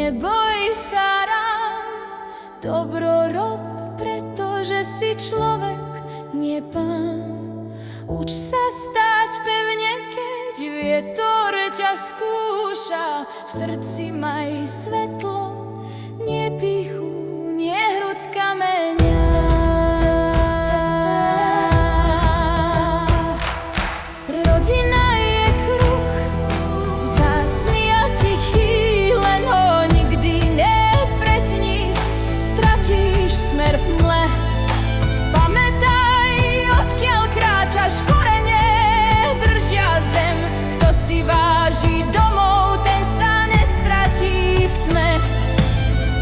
Neboj sa rán, dobro rob, pretože si človek, nie pán. Uč sa stáť pevne, keď vietor ťa skúša. V srdci maj svetlo, nie pýchu, nie hrud z kameňa. Rodina je kruh, vzácny a tichý, len ho nikdy nepretni, stratíš smer v mle. Pamätaj, odkiaľ kráčaš, korene držia zem. Kto si váži domov, ten sa nestratí v tme.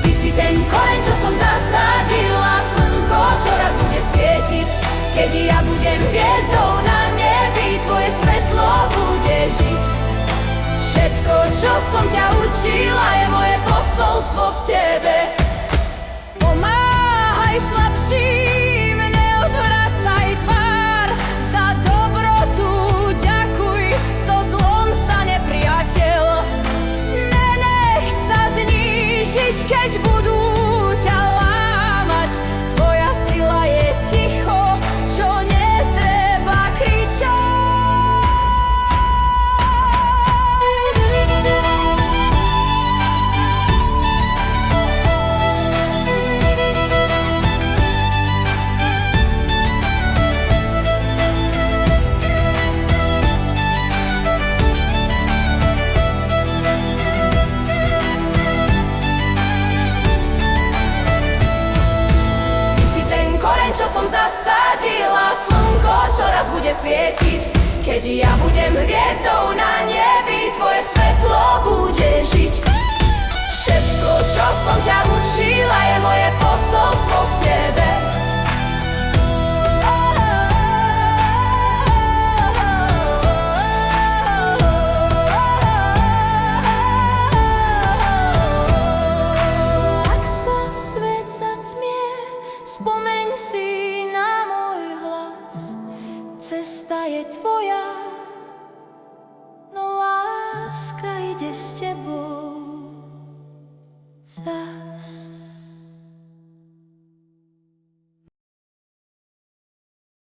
Ty si ten koreň, čo som zasadila, slnko, čo raz bude svietiť. Keď ja budem hviezdou na nebi, tvoje svetlo bude žiť. Všetko, čo som ťa učila, je moje posolstvo v tebe. Pomáhaj slabším, neodvracaj tvár, za dobrotu ďakuj, so zlom sa nepriateľ. Nenech sa znížiť, keď budú ťa lámať, tvoja sila je ticho, čo netreba kričať. Čo som zasadila, slnko, čo raz bude svietiť. Keď ja budem hviezdou na nebi, tvoje svetlo bude žiť. Všetko, čo som ťa učila, je moje posolstvo v tebe. Ak sa svet zatmie, spomeň si na môj hlas. Cesta je tvoja, no láska ide s tebou.